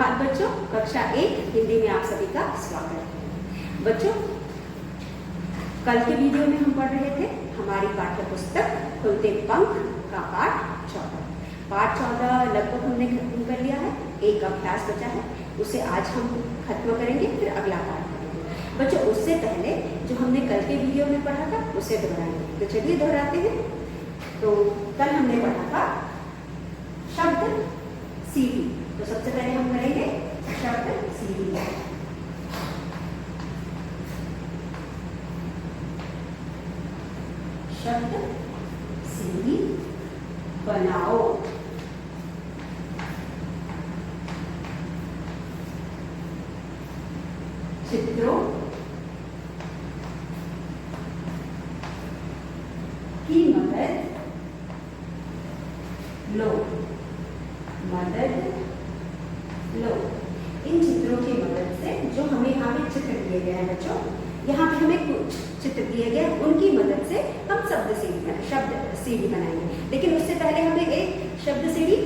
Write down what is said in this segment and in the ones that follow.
सुप्रभात बच्चों, कक्षा 1 हिंदी में आप सभी का स्वागत है। बच्चों, कल के वीडियो में हम पढ़ रहे थे हमारी पाठ्य पुस्तक खुलते पंख का पाठ 14। पाठ 14 लगभग हमने खत्म कर लिया है, एक अभ्यास बचा है, उसे आज हम खत्म करेंगे, फिर अगला पाठ करेंगे। बच्चों, उससे पहले जो हमने कल के वीडियो में पढ़ा था उसे दोहराएंगे, तो चलिए दोहराते हैं। तो कल हमने पढ़ा था शब्द सीढ़ी, तो सबसे पहले हम करेंगे शब्द सीढ़ी। शब्द सीढ़ी बनाओ। चित्रों की मदद लो। मदद लो। इन चित्रों की मदद से जो हमें यहाँ पे चित्र दिए गए हैं बच्चों, यहाँ पे हमें कुछ चित्र दिए गए हैं, उनकी मदद से हम शब्द सीढ़ी बनाएंगे। लेकिन उससे पहले हमें एक शब्द सीढ़ी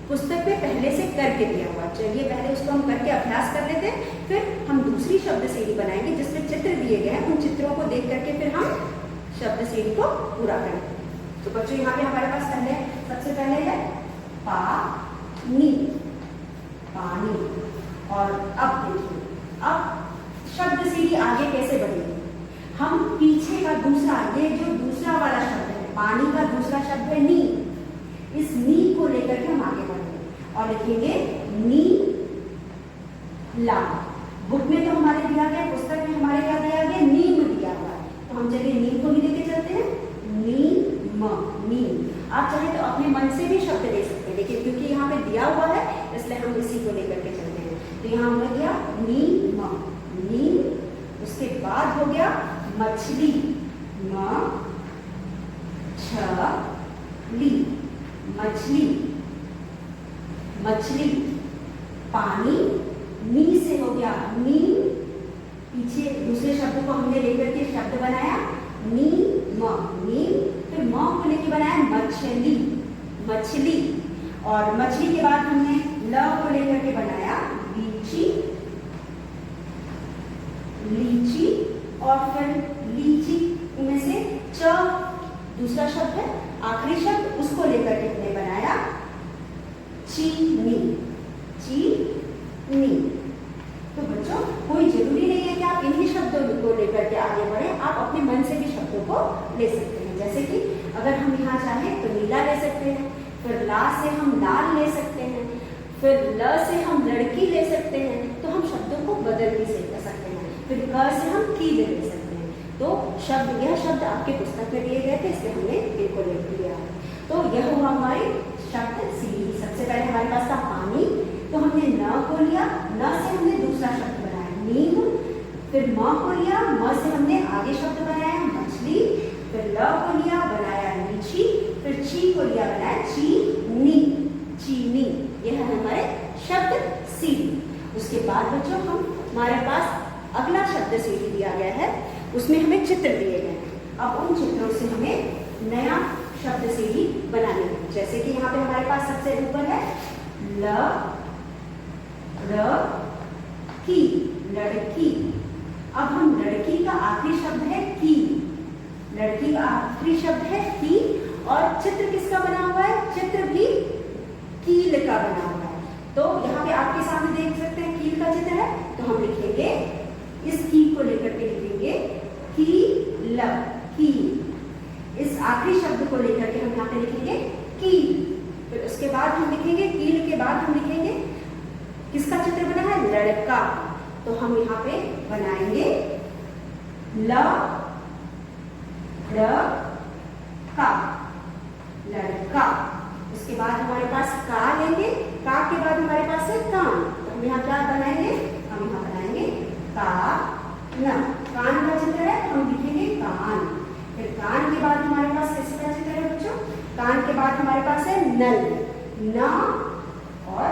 पुस्तक में पहले से करके दिया हुआ, चलिए पहले उसको हम करके अभ्यास कर लेते हैं, फिर हम दूसरी शब्द सीढ़ी बनाएंगे जिसमें चित्र दिए गए हैं। उन चित्रों को देख करके फिर हम शब्द सीढ़ी को पूरा करेंगे। तो बच्चों, यहाँ पे हमारे पास सबसे पहले है पानी, पानी। और अब देखिए, अब शब्द सीढ़ी आगे कैसे बढ़ेगी। हम पीछे का दूसरा, ये जो दूसरा वाला शब्द है, पानी का दूसरा शब्द है नी, इस नी को लेकर के हम आगे बढ़ेंगे और लिखेंगे नी ला। बुक में तो हमारे दिया गया, पुस्तक में हमारे क्या दिया गया, नीम दिया हुआ है, तो हम चलिए नीम को भी लेके चलते हैं, नीम, नीम। आप चाहे तो अपने मन से भी शब्द ले सकते हैं, लेकिन क्योंकि यहाँ पे दिया हुआ है इसलिए हम इसी को लेकर के चलते हैं। तो यहाँ हमने दिया नीम, नीम। उसके बाद हो गया मछली, मछली, मछली, मछली। पानी नी से हो गया नी, पीछे दूसरे शब्द को हमने लेकर के शब्द बनाया नी म, नीम। फिर म को लेके बनाया मछली, मछली। और मछली के बाद हमने ल को लेकर के बनाया लीची, लीची। और फिर लीची में से च दूसरा शब्द है, आखिरी शब्द, उसको लेकर के हमने बनाया चीनी, चीनी। तो बच्चों, कोई जरूरी नहीं है कि आप इन्हीं शब्दों को लेकर के आगे बढ़े, आप अपने मन से भी शब्दों को ले सकते हैं। जैसे कि अगर हम यहाँ चाहें तो नीला ले सकते हैं, फिर ला से हम लाल ले सकते हैं, फिर ल से हम लड़की ले सकते हैं, तो हम शब्दों को बदल भी सकते हैं। फिर क से हम कील ले सकते हैं। तो शब्द, यह शब्द आपके पुस्तक में दिए गए थे, इसलिए हमने इनको ले लिया है। तो यह हुआ हमारी शब्द सीढ़ी। सबसे पहले हमारे पास था पानी, तो हमने न को लिया, न से हमने दूसरा शब्द बनाया नीम। फिर म को लिया, म से हमने आगे शब्द बनाया मछली। फिर ल को लिया, बनाया लीची। फिर ची को लिया, बनाया चीनी, चीनी। यह है हमारे शब्द सीढ़ी। उसके बाद बच्चों, हमारे पास अगला शब्द सीढ़ी दिया गया है, उसमें हमें चित्र दिए गए हैं। अब उन चित्रों से हमें नया शब्द सीढ़ी बनानी है। जैसे कि यहाँ पे हमारे पास सबसे ऊपर है ल र की, लड़की। अब हम लड़की का आखिरी शब्द है की, लड़की का आखिरी शब्द है की। और चित्र किसका बना हुआ है, चित्र भी कील का बना हुआ है। तो यहाँ पे आपके सामने देख सकते हैं कील का चित्र है, तो हम लिखेंगे, इस की को लेकर के लिखेंगे कील, कील। इस आखिरी शब्द को लेकर के हम यहाँ पे लिखेंगे कील। फिर उसके बाद हम लिखेंगे, कील के बाद हम लिखेंगे, किसका चित्र बना है, लड़का। तो हम यहाँ पे बनाएंगे ल र का, लड़का। उसके बाद हमारे पास का लेंगे, का के बाद हमारे पास है कान। तो हम यहाँ क्या बनाएंगे, हम यहाँ बनाएंगे कान। कान का चित्र है, हम लिखेंगे कान। फिर कान के बाद हमारे पास किसका चित्र है बच्चों, कान के बाद हमारे पास है नल, न और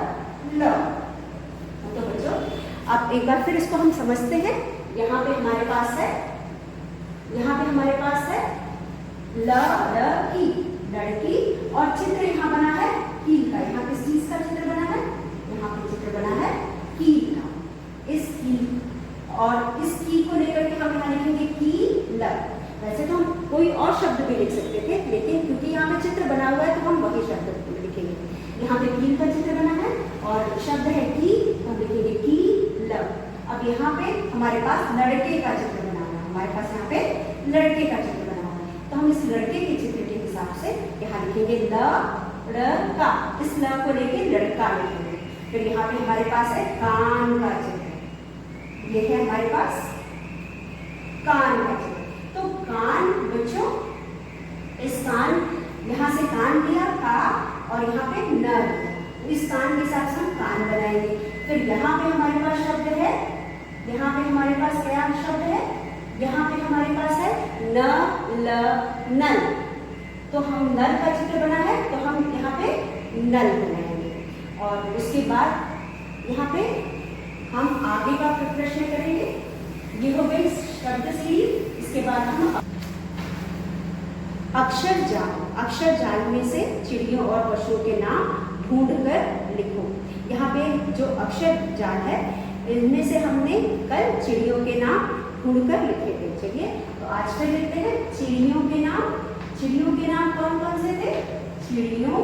ल। तो बच्चों, अब एक बार फिर इसको हम समझते हैं। यहाँ पे हमारे पास है, यहाँ पे हमारे पास है लड़की, लड़की। और चित्र यहाँ बना है कील का। यहाँ किस चीज का चित्र बना है, यहाँ पे चित्र बना है और इस की को लेकर के हम यहाँ लिखेंगे की ल। वैसे तो हम कोई और शब्द भी लिख सकते थे, लेकिन क्योंकि यहाँ पे चित्र बना हुआ है तो हम वही शब्द लिखेंगे। यहाँ पे कील का चित्र बना है और शब्द है की, हम लिखेंगे की ल। अब यहाँ पे हमारे पास लड़के का चित्र बना हुआ है, हमारे पास यहाँ पे लड़के का चित्र बना हुआ है, तो हम इस लड़के के चित्र के हिसाब से यहाँ लिखेंगे लड़का, इस ल को लेके लड़का लिखेंगे। फिर यहाँ पे हमारे पास है कान का चित्र, ये है हमारे पास कान का चित्र। तो कान बच्चों, इस कान, यहाँ से कान लिया का और यहाँ पे न लिया, इस कान के हिसाब से हम कान बनाएंगे। फिर यहाँ पे हमारे पास शब्द है, यहाँ पे हमारे पास क्या शब्द है, यहाँ पे हमारे पास है न ल नल, तो हम नल का चित्र बना है तो हम यहाँ पे नल बनाएंगे। और उसके बाद यहाँ पे हम आगे का प्रश्न करेंगे। ये हो गई शब्द सीढ़ी। इसके बाद हम अक्षर जाल, अक्षर जाल में से चिड़ियों और पशुओं के नाम ढूंढकर लिखो। यहाँ पे जो अक्षर जाल है इनमें से हमने कल चिड़ियों के नाम ढूंढकर लिखे थे। चलिए तो आज फिर लिखते हैं चिड़ियों के नाम। चिड़ियों के नाम कौन कौन से थे? चिड़ियों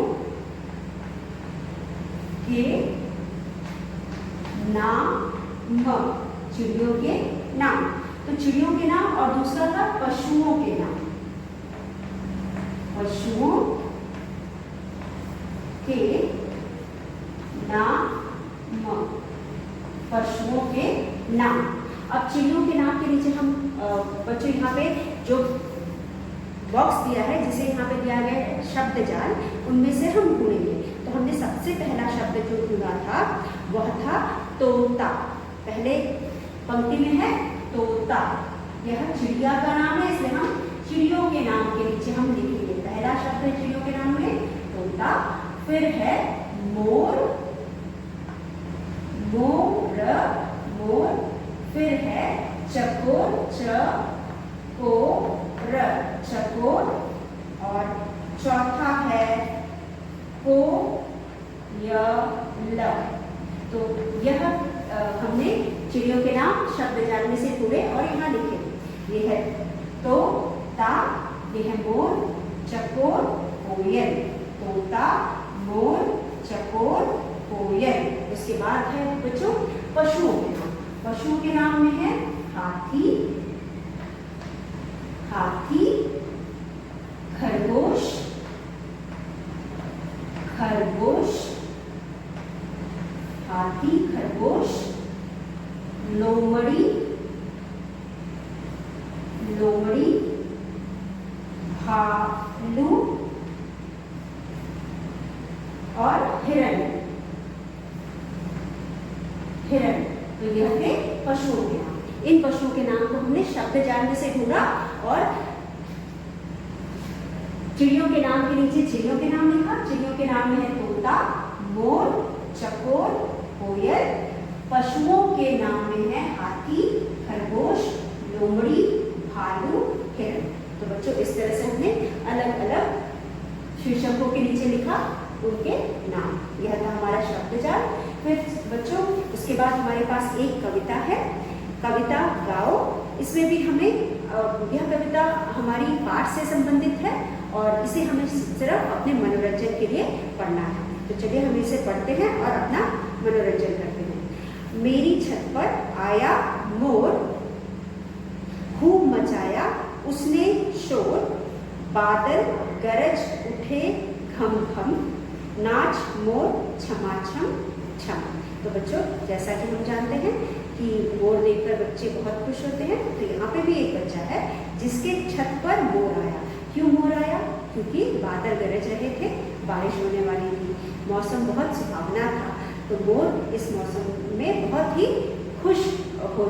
के नाम, चिड़ियों के नाम, तो चिड़ियों के नाम और दूसरा था पशुओं के नाम, पशुओं के नाम, पशुओं के नाम। अब चिड़ियों के नाम के नीचे हम बच्चों यहाँ पे जो बॉक्स दिया है, जिसे यहाँ पे दिया गया है शब्द जाल, उनमें से हम ढूंढेंगे। तो हमने सबसे पहला शब्द जो ढूंढा था वह था तोता। पहले पंक्ति में है तोता, यह चिड़िया का नाम है, इसलिए हम चिड़ियों के नाम के नीचे हम लिखेंगे। पहला शब्द है चिड़ियों के नाम में तोता। फिर है मोर, मोर, मोर। फिर है चकोर, चकोर, चकोर। और चौथा है कोयल। तो यह हमने चिड़ियों के नाम शब्द जाल में से ढूंढे और यहाँ लिखे। ये है तोता, ये है मोर, चकोर, कोयल। तोता, मोर, चकोर, कोयल। उसके बाद है बच्चों पशुओं के नाम। पशुओं के नाम में है हाथी, हाथी, खरगोश, खरगोश, हाथी, खरगोश, लोमड़ी, लोमड़ी, भालू और हिरण, हिरण। तो यह थे पशुओं के नाम। इन पशुओं के नाम को हमने शब्द जाल में से ढूंढा और चिड़ियों के नाम के नीचे चिड़ियों के नाम लिखा। चिड़ियों के नाम में है तोता, मोर, चकोर, कोयल। पशुओं के नाम में है हाथी, खरगोश, लोमड़ी, भालू, हिरण। तो बच्चों इस तरह से हमने अलग अलग शीर्षकों के नीचे लिखा उनके नाम। यह था हमारा शब्द जाल। फिर बच्चों उसके बाद हमारे पास एक कविता है, कविता गाओ। इसमें भी हमें यह कविता हमारी पाठ से संबंधित है और इसे हमें सिर्फ अपने मनोरंजन के लिए पढ़ना है। तो चलिए हम इसे पढ़ते हैं और अपना मनोरंजन करते हैं। मेरी छत पर आया मोर, खूब मचाया उसने शोर, बादल गरज उठे घम घम, नाच मोर छमाछम छम। तो बच्चों जैसा कि हम जानते हैं कि मोर देखकर बच्चे बहुत खुश होते हैं, तो यहाँ पे भी एक बच्चा है जिसके छत पर मोर आया। क्यों मोर आया? क्योंकि बादल गरज रहे थे, बारिश होने वाली थी, मौसम बहुत सुहावना था। तो मोर इस मौसम में बहुत ही खुश हो,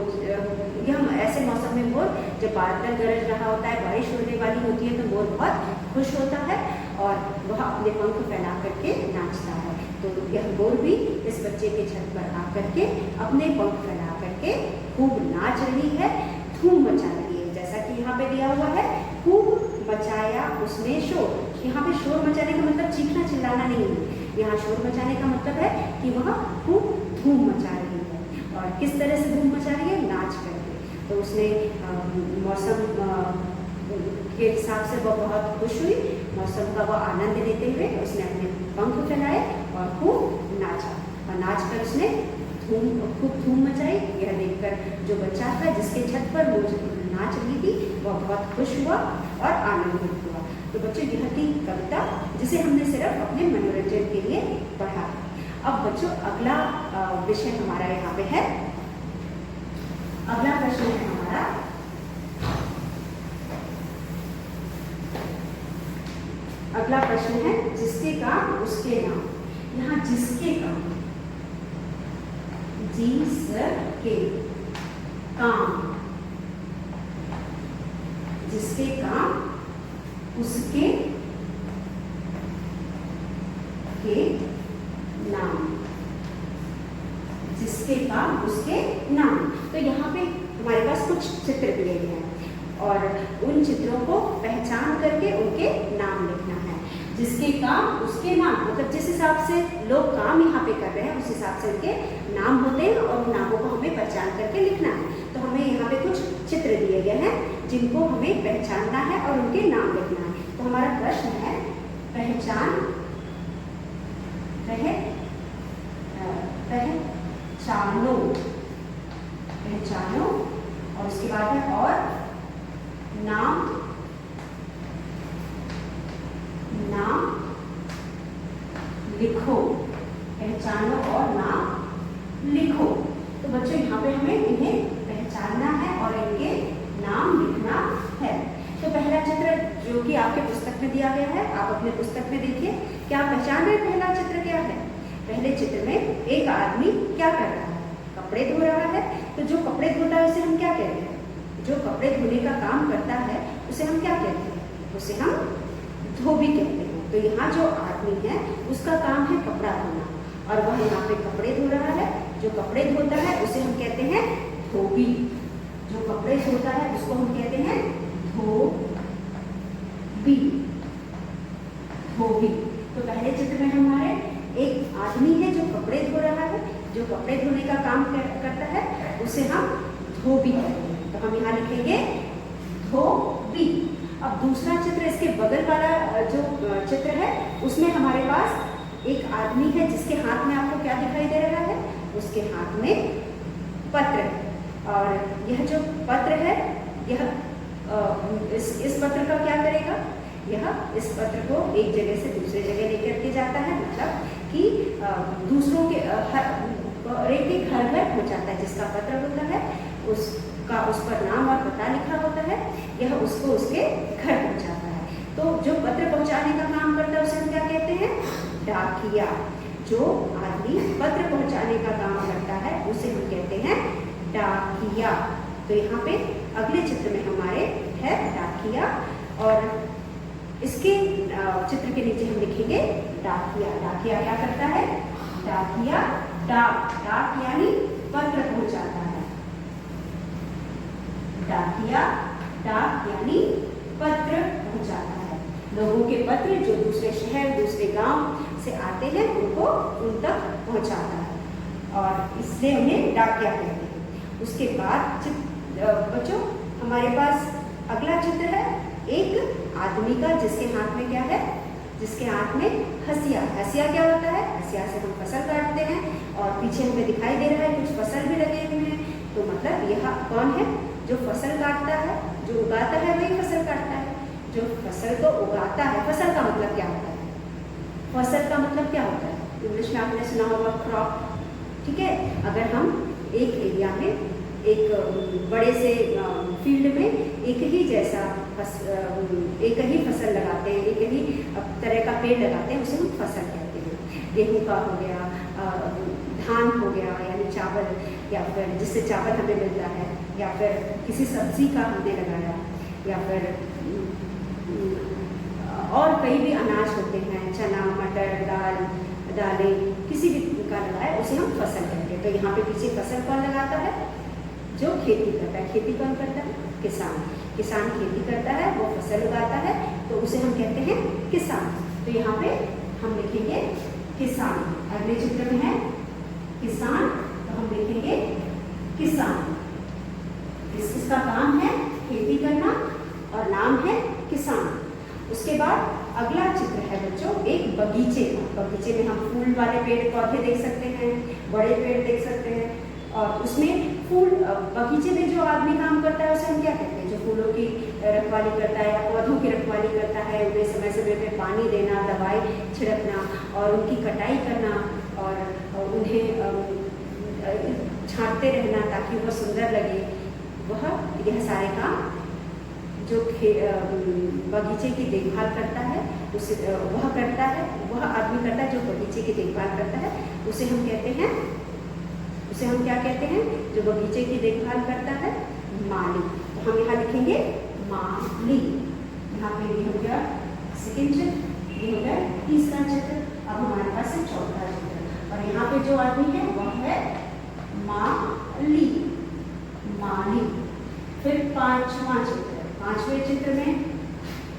यह ऐसे मौसम में मोर जब बादल गरज रहा होता है, बारिश होने वाली होती है, तो मोर बहुत खुश होता है और वह अपने पंख फैला करके नाचता है। तो यह मोर भी इस बच्चे के छत पर आकर के अपने पंख फैला करके खूब नाच रही है, धूम मचा रही है। जैसा कि यहाँ पे दिया हुआ है, खूब मचाया उसने शोर। यहाँ पे शोर मचाने का मतलब चीखना चिल्लाना नहीं है, यहाँ शोर मचाने का मतलब है कि वह खूब धूम मचा रही है। और और किस तरह से धूम मचा रही है? नाच करके। तो उसने मौसम के हिसाब से वो बहुत खुश हुई, मौसम का वो आनंद लेते हुए उसने अपने पंख फैलाए और खूब नाचा, और नाच कर उसने खूब धूम मचाई। यह देखकर जो बच्चा था जिसके छत पर वो नाच रही थी वह बहुत खुश हुआ और आनंदित हुआ। तो बच्चों यह थी कविता जिसे हमने सिर्फ अपने मनोरंजन के लिए पढ़ा। अब बच्चों अगला विषय हमारा यहाँ पे है, अगला प्रश्न है हमारा अगला प्रश्न है जिसके काम उसके नाम। यहाँ जिसके काम, जिसके काम, जिसके काम उसके के नाम, जिसके काम उसके नाम। तो यहाँ पे हमारे पास कुछ चित्र दिए गए हैं और उन चित्रों को पहचान करके उनके नाम लिखना है। जिसके काम उसके नाम, मतलब जिस हिसाब से लोग काम यहाँ पे कर रहे हैं उस हिसाब से उनके नाम होते हैं और उन नामों को हमें पहचान करके लिखना है। तो हमें यहाँ पे कुछ चित्र दिए गए हैं जिनको हमें पहचानना है और उनके नाम लिखना है। तो हमारा प्रश्न है पहचानो, पहचानो और उसके बाद है और नाम लिखो, पहचानो और नाम लिखो। तो बच्चों यहाँ पे हमें इन्हें पहचानना है और इनके नाम लिखना है। तो पहला चित्र जो कि आपके पुस्तक में दिया गया है, आप अपने पुस्तक में देखिए, क्या आप पहचान रहे पहला चित्र क्या है? पहले चित्र में एक आदमी क्या कर रहा है? कपड़े धो रहा है। तो जो कपड़े धोता है उसे हम क्या कहते हैं? जो कपड़े धोने का काम करता है उसे हम क्या कहते हैं? उसे हम धोबी कहते हैं। तो यहाँ जो आदमी है उसका काम है कपड़ा धोना और वह यहाँ पे कपड़े धो रहा है। जो कपड़े धोता है उसे हम कहते हैं धोबी। जो कपड़े धोता है उसको हम कहते हैं धोबी, धोबी। तो पहले चित्र में हमारे एक आदमी है जो कपड़े धो रहा है, जो कपड़े धोने का काम करता है उसे हम धोबी कहते हैं। तो हम यहाँ लिखेंगे धोबी। अब दूसरा चित्र, इसके बगल वाला जो चित्र है उसमें हमारे पास एक आदमी है जिसके हाथ में आपको क्या दिखाई दे रहा है? उसके हाथ में पत्र है और यह जो पत्र है यह इस पत्र का क्या करेगा? यह इस पत्र को एक जगह से दूसरे जगह लेकर के जाता है, मतलब कि दूसरों के घर घर पहुंचाता है। जिसका पत्र होता है उसका उस पर नाम और पता लिखा होता है, यह उसको उसके घर पहुंचाता है। तो जो पत्र पहुंचाने का काम करता है उसे हम क्या कहते हैं? डाकिया। जो आदमी पत्र पहुंचाने का काम करता है उसे हम कहते हैं डाकिया। तो यहाँ पे अगले चित्र में हमारे है डाकिया और इसके चित्र के नीचे हम लिखेंगे डाकिया। डाकिया क्या करता है? डाकिया डाक यानी पत्र पहुंचाता है। डाकिया डाक यानी पत्र पहुंचाता है। लोगों के पत्र जो दूसरे शहर दूसरे गांव से आते हैं उनको उन तक पहुंचाता है और इसलिए उन्हें डाकिया कहते हैं। उसके बाद बच्चों हमारे पास अगला चित्र है एक आदमी का जिसके हाथ में क्या है? जिसके हाथ में हसिया। हसिया क्या होता है? हसिया से हम फसल काटते हैं और पीछे हमें दिखाई दे रहा है कुछ फसल भी लगे हुए हैं। तो मतलब यह कौन है? जो फसल काटता है, जो उगाता है वही फसल काटता है। जो फसल को उगाता है, फसल का मतलब क्या होता है? फसल का मतलब क्या होता है? इंग्लिश में आपने सुना होगा क्रॉप, ठीक है। अगर हम एक एरिया में एक बड़े से फील्ड में एक ही जैसा एक ही फसल लगाते हैं, एक ही तरह का पेड़ लगाते हैं, उसे हम फसल कहते हैं। गेहूं का हो गया, धान हो गया यानी चावल, या फिर जिससे चावल हमें मिलता है, या फिर किसी सब्जी का हमने लगाया, या फिर और कई भी अनाज होते हैं, चना मटर दालें किसी भी का लगाया उसे हम फसल कहते हैं। तो यहाँ पे पीछे फसल कौन लगाता है? जो खेती करता है। खेती कौन करता है? किसान। किसान खेती करता है, वो फसल उगाता है, तो उसे हम कहते हैं किसान। तो यहाँ पे हम लिखेंगे किसान। अगले चित्र में है किसान, तो हम लिखेंगे किसान। इसका काम है खेती करना और नाम है किसान। उसके बाद अगला चित्र है बच्चों एक बगीचे का। बगीचे में हम फूल वाले पेड़ पौधे देख सकते हैं, बड़े पेड़ देख सकते हैं, और उसमें फूल बगीचे में जो आदमी काम करता है उसे हम क्या कहते हैं? जो फूलों की रखवाली करता है या पौधों की रखवाली करता है, उन्हें समय समय पे पानी देना, दवाई छिड़कना और उनकी कटाई करना और उन्हें छांटते रहना ताकि वह सुंदर लगे, यह सारे काम जो बगीचे की देखभाल करता है उसे वह करता है, वह आदमी करता है जो बगीचे की देखभाल करता है। उसे हम कहते हैं, उसे हम क्या कहते हैं? जो बगीचे की देखभाल करता है, माली। तो हम यहाँ लिखेंगे माली। यहाँ पे ये हो गया सेकेंड चित्र, ये हो गया तीसरा चित्र। अब हमारे पास है चौथा चित्र, और यहाँ पे जो आदमी है वह है माली, माली। फिर पांचवा चित्र, पांचवें चित्र में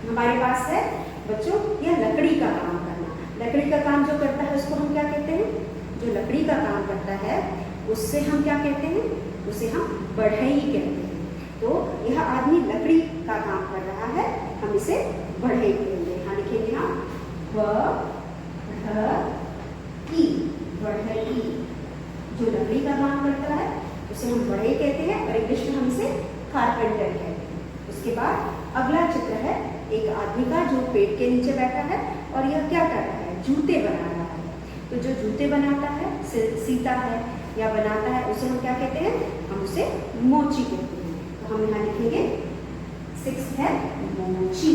हमारे पास है बच्चों यह लकड़ी का काम करना। लकड़ी का काम जो करता है उसको हम क्या कहते हैं? जो लकड़ी का काम करता है उससे हम क्या कहते हैं? उसे हम बढ़ई कहते हैं। तो यह आदमी लकड़ी का काम कर रहा है, हम इसे बढ़ई कहेंगे। यहाँ लिखेंगे हम बढ़ई, बढ़ई। जो लकड़ी का काम करता है उसे हम बढ़ई कहते हैं और इंग्लिश में हम इसे कारपेंटर कहते हैं। उसके बाद अगला चित्र है एक आदमी का जो पेड़ के नीचे बैठा है और यह क्या कर रहा है? जूते बना रहा है। तो जो जूते बनाता है, सीता है या बनाता है, उसे हम क्या कहते हैं? हम उसे मोची कहते हैं। तो हम यहाँ लिखेंगे 6 है मोची,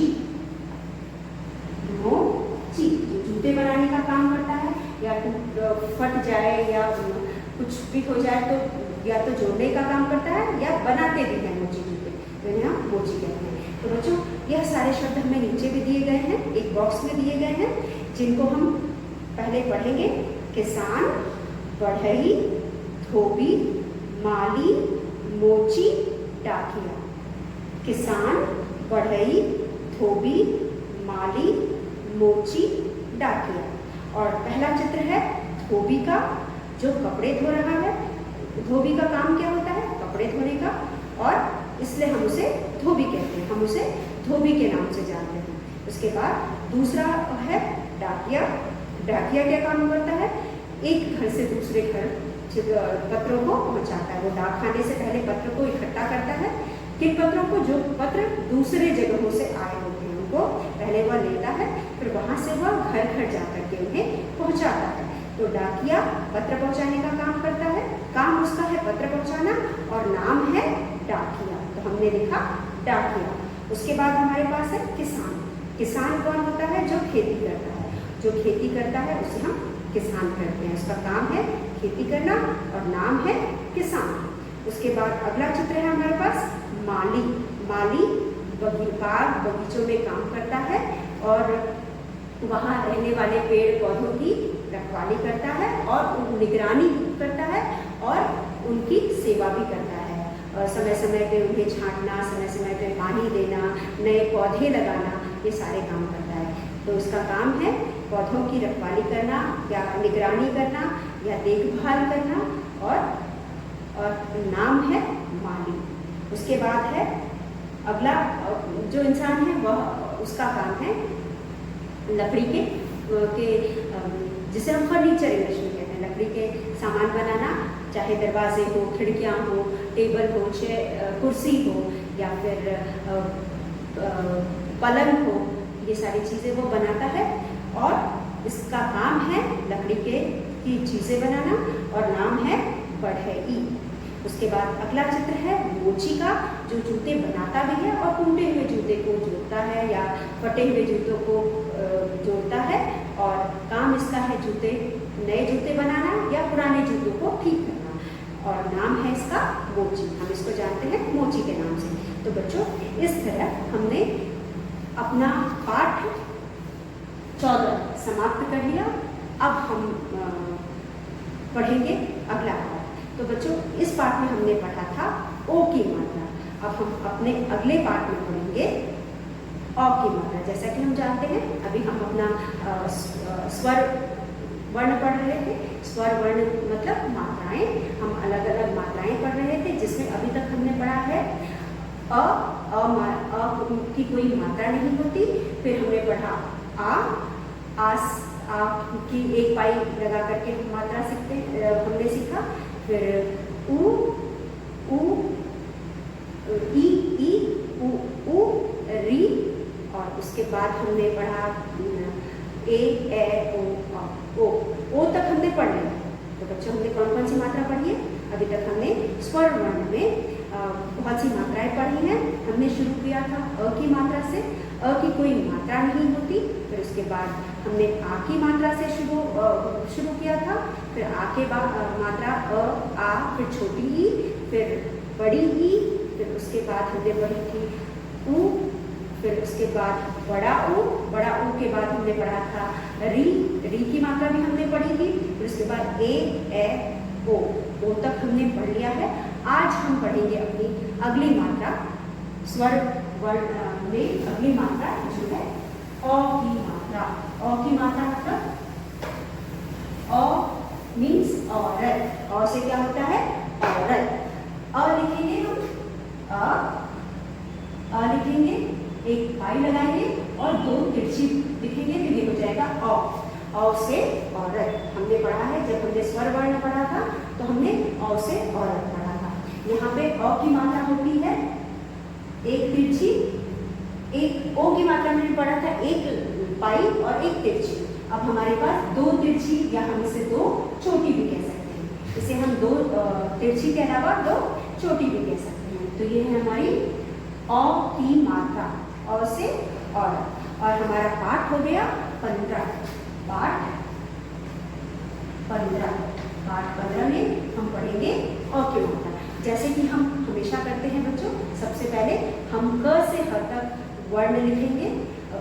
मोची। जो जूते बनाने का काम करता है या फट जाए या कुछ भी हो जाए तो या तो जोड़ने का काम करता है या बनाते भी हैं मोची जूते, तो यहाँ मोची कहते हैं। तो बच्चों यह सारे शब्द हमें नीचे भी दिए गए हैं, एक बॉक्स में दिए गए हैं, जिनको हम पहले पढ़ेंगे। किसान, बढ़ई, धोबी, माली, मोची, डाकिया। किसान, बढ़ई, धोबी, माली, मोची, डाकिया। और पहला चित्र है धोबी का जो कपड़े धो रहा है। धोबी का काम क्या होता है? कपड़े धोने का, और इसलिए हम उसे धोबी कहते हैं, हम उसे धोबी के नाम से जानते हैं। उसके बाद दूसरा है डाकिया। डाकिया क्या काम करता है? एक घर से दूसरे घर पत्रों को पहुंचाता है। वो डाक खाने से पहले पत्र को इकट्ठा करता है। किन पत्रों को? जो पत्र दूसरे जगहों से आए होते हैं उनको पहले वह लेता है, फिर वहां से वह घर घर जाकर के उन्हें पहुंचाता है। तो डाकिया पत्र पहुंचाने का काम करता है, काम उसका है पत्र पहुंचाना, और नाम है डाकिया। तो हमने लिखा डाकिया। उसके बाद हमारे पास है किसान। किसान कौन होता है? जो खेती करता है। जो खेती करता है उसे हम किसान कहते हैं। उसका काम है खेती करना और नाम है किसान। उसके बाद अगला चित्र है हमारे पास माली। माली बगीचों में काम करता है और वहाँ रहने वाले पेड़ पौधों की रखवाली करता है और निगरानी करता है और उनकी सेवा भी करता है। और समय समय पे उन्हें छांटना, समय समय पे पानी देना, नए पौधे लगाना, ये सारे काम करता है। तो उसका काम है पौधों की रखवाली करना या निगरानी करना या देखभाल करना, और नाम है माली। उसके बाद है अगला जो इंसान है वह उसका काम है लकड़ी के जिसे हम फर्नीचर इंग्लिश में कहते हैं। लकड़ी के सामान बनाना, चाहे दरवाजे हो, खिड़कियाँ हो, टेबल हो, कुर्सी हो या फिर पलंग हो, ये सारी चीज़ें वो बनाता है और इसका काम है लकड़ी की चीज़ें बनाना और नाम है बढ़ई। उसके बाद अगला चित्र है मोची का, जो जूते बनाता भी है और टूटे हुए जूते को जोड़ता है या फटे हुए जूतों को जोड़ता है, और काम इसका है नए जूते बनाना या पुराने जूतों को ठीक करना, और नाम है इसका मोची। हम इसको जानते हैं मोची के नाम से। तो बच्चों इस तरह हमने अपना पाठ 14 समाप्त कर लिया। अब हम पढ़ेंगे अगला पाठ। तो बच्चों इस पाठ में हमने पढ़ा था ओ की मात्रा। अब हम अपने अगले पाठ में पढ़ेंगे अ की मात्रा। जैसा कि हम जानते हैं अभी हम अपना स्वर वर्ण पढ़ रहे थे। स्वर वर्ण मतलब मात्राएं, हम अलग अलग मात्राएं पढ़ रहे की कोई मात्रा नहीं होती। फिर हमने पढ़ा आ की एक पाई लगा करके मात्रा हमने सीखा। फिर उ ई उ री, और उसके बाद हमने पढ़ा ए ओ तक हमने पढ़ लिया। तो बच्चों हमने कौन कौन सी मात्रा पढ़ी है? अभी तक हमने स्वर वर्ण में बहुत सी मात्राएं पढ़ी हैं। हमने शुरू किया था अ की मात्रा से, अ की कोई मात्रा नहीं होती। फिर उसके बाद हमने आ की मात्रा से शुरू किया था। फिर आ के बाद मात्रा अ आ, फिर छोटी ई, फिर बड़ी ई, फिर उसके बाद हमने पढ़ी थी उ, फिर उसके बाद बड़ा ऊ के बाद हमने पढ़ा था री की मात्रा भी हमने पढ़ी थी। फिर उसके बाद ए ओ तक हमने पढ़ लिया है। आज हम पढ़ेंगे अपनी अगली मात्रा, स्वर वर्ण में अगली मात्रा जो है अ की मात्रा। अ की मात्रा मतलब अ मीन्स औरत। अ से क्या होता है? औरत। अ लिखेंगे हम, अ लिखेंगे, एक पाई लगाएंगे और दो तिरछी लिखेंगे तो ये हो जाएगा औ से औरत। हमने पढ़ा है, जब हमने स्वर वर्ण पढ़ा था तो हमने औ से औरत पढ़ा था। यहाँ पे अ की मात्रा होती है एक तिरछी, एक ओ की मात्रा में पढ़ा था एक पाई और एक तिरछी। अब हमारे पास दो तिरछी या हम इसे दो चोटी भी कह सकते हैं। इसे हम दो तिरछी के अलावा दो चोटी भी कह सकते हैं। तो ये है हमारी अ की मात्रा, अ से औरत। और हमारा पाठ हो गया 15। पाठ 15 में हम पढ़ेंगे अ की मात्रा। जैसे कि हम हमेशा करते हैं बच्चों, सबसे पहले हम क से ह तक वर्ण लिखेंगे,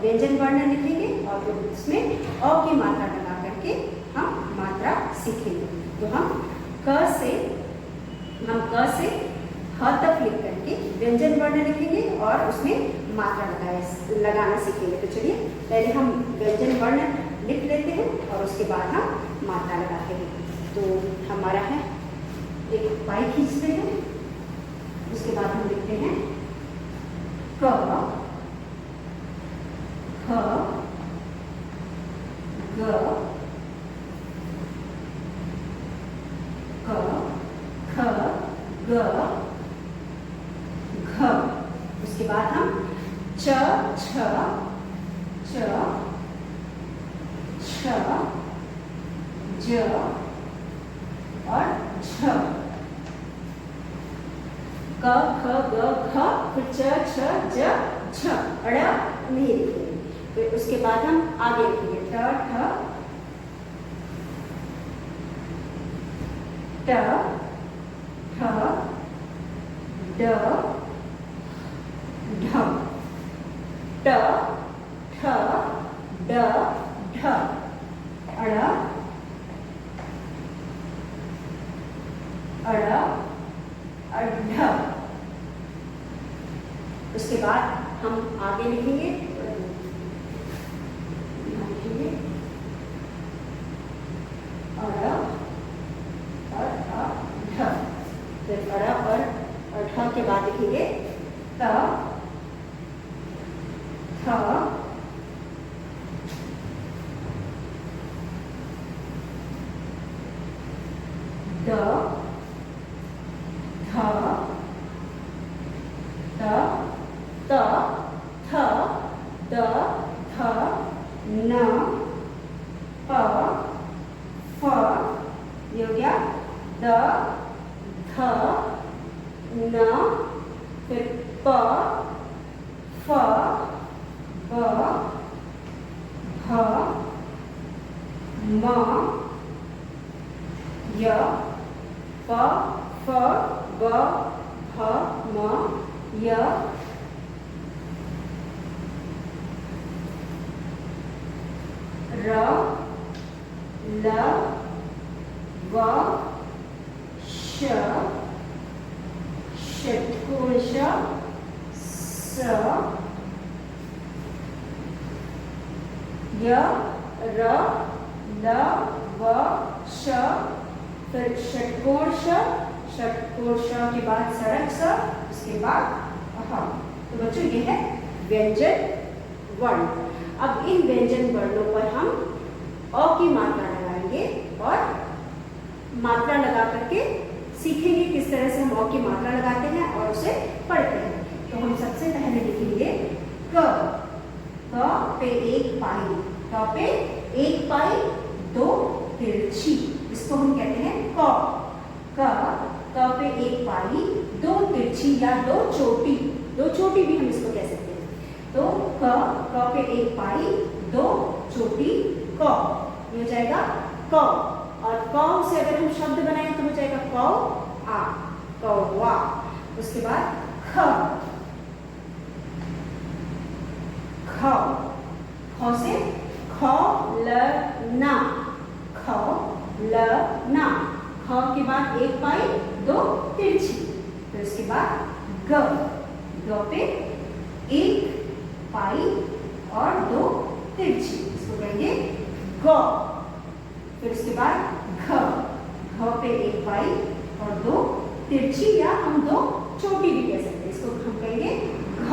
व्यंजन वर्ण लिखेंगे और फिर उसमें अ की मात्रा लगा करके हम मात्रा सीखेंगे। तो हम क से ह तक लिख करके व्यंजन वर्ण लिखेंगे और उसमें मात्रा लगाना सीखेंगे। तो चलिए पहले हम व्यंजन वर्ण लिख लेते हैं और उसके बाद हम मात्रा लगाते हैं। तो हमारा है, एक पाई खींचते हैं, उसके बाद हम लिखते हैं क, ख, ग, ख, ग, घ। उसके बाद हम च, छ, ज, और झ। क, ख, ग, घ, फिर च, छ, ज, झ। अड़ नहीं लिखेंगे। फिर उसके बाद हम आगे लिखेंगे ट, ठ, ठ, ड, ढ। ट, ठ, ड, ढ। अड़, अढ़। उसके बाद हम आगे लिखेंगे अड़ और ढ। फिर अड़ और ढ के बाद लिखेंगे त, थ, द, ध, त, थ, द, थ, न, प, फ, ये हो गया द, ध, न, फिर प, फ, ब, भ, म, य, प, फ, ब, भ, म, य, र, ल, व, श, षट्कोश, स, य, र, ल, व, श, फिर षट्कोश, षट्कोश के बाद सरक स, उसके बाद हाँ। तो बच्चों ये है व्यंजन वर्ण। अब इन व्यंजन वर्णों पर हम अ की मात्रा लगाएंगे और मात्रा लगा करके सीखेंगे किस तरह से हम अ की मात्रा लगाते हैं और उसे पढ़ते हैं। तो हम सबसे पहले लिखेंगे क। क पे एक पाई, क पे एक पाई दो तिरछी, इसको हम कहते हैं क। क पे एक पाई दो तिरछी या दो चोटी, दो चोटी भी हम इसको कह सकते हैं। तो क पे एक पाई दो चोटी क, ये हो जाएगा क। और क से अगर हम शब्द बनाएं तो हो जाएगा कौ आ, कौवा। उसके बाद ख, ख, ख से खौलना, खौलना। ख के बाद एक पाई दो तिरछी। तो इसके बाद ग, ग पे एक पाई और दो तिरछी, इसको कहेंगे ग। फिर इसके बाद घ, घ पे एक पाई और दो तिरछी या हम दो चोटी भी कह सकते हैं, इसको हम कहेंगे घ।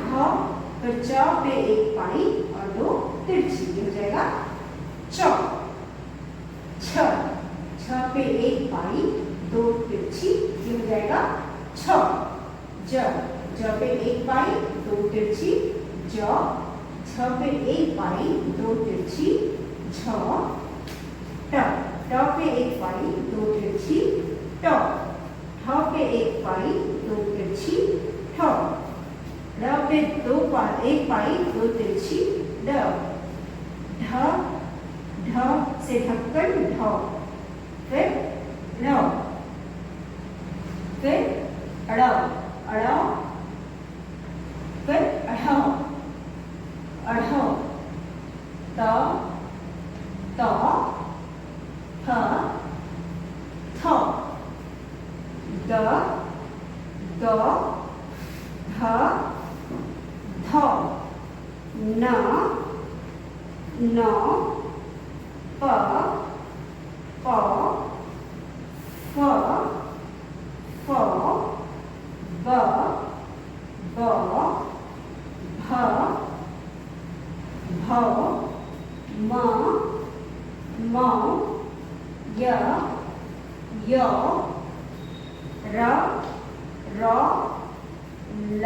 घ फिर च पे एक पाई और दो तिरछी, ये हो जाएगा च। छ, छ पे एक पाई दो तिरछी, ये हो जाएगा छ। ज, ज पे एक पाई दो तिरछी ज। छ पे एक पाई दो तिरछी छ। ट, ट पे एक पाई दो तिरछी ट। ठ पे एक पाई दो तिरछी ठ। ड पे एक पाई दो तिरछी ड। ढ, ढ से ढक्कन ढ। फिर ड़, फिर अड़, अड़, फिर अढ़, अढ़। त, त, थ, थ। द, द, ध, ध। न, न, प, प, फ, फ, ब, ब, भ, भ, म, म, य, य, र, र, ल,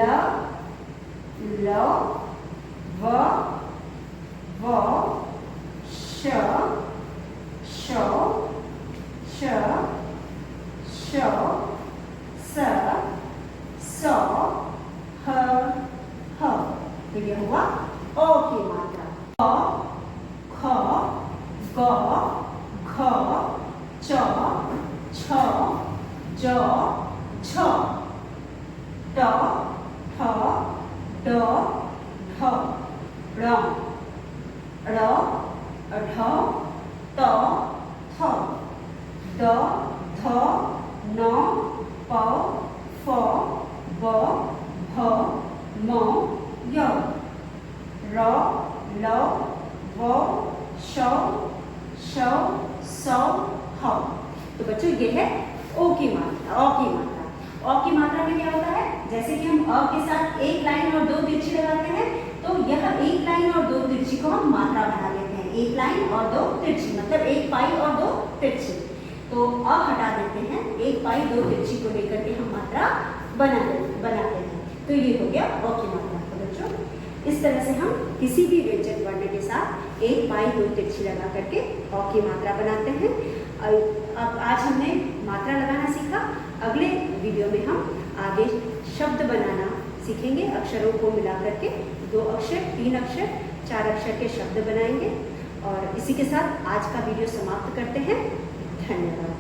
ल, व, व, श, श, श, श, स, स, ह, ह। तो ये हुआ अ की मात्रा। क, ख, ग, घ, च, छ, ज, छ। ट, ठ, ड, ढ, ण, ड़, अढ़, त, थ। द, ध, न, प, फ, ब, भ, म, य। र, ल, व, श, श, स, ह। तो बच्चों ये है ओ की मात्रा, अ की मात्रा। अ की मात्रा में क्या होता है, जैसे कि हम अ के साथ एक लाइन और दो तिरछी लगाते हैं, तो यह एक लाइन और दो तिरछी को हम मात्रा बना लेते हैं। एक लाइन और दो तिरछी मतलब एक पाई और दो तिरछी। तो अ हटा देते हैं, एक पाई दो तिरछी को लेकर के हम मात्रा बनाते हैं। तो ये हो गया अ की मात्रा। तो बच्चों इस तरह से हम किसी भी व्यंजन वर्ण के साथ एक पाई दो तिरछी लगा करके अ की मात्रा बनाते हैं। अब आज हमने मात्रा लगाना सीखा। अगले वीडियो में हम आगे शब्द बनाना सीखेंगे, अक्षरों को मिला करके दो अक्षर, तीन अक्षर, चार अक्षर के शब्द बनाएंगे। और इसी के साथ आज का वीडियो समाप्त करते हैं। धन्यवाद।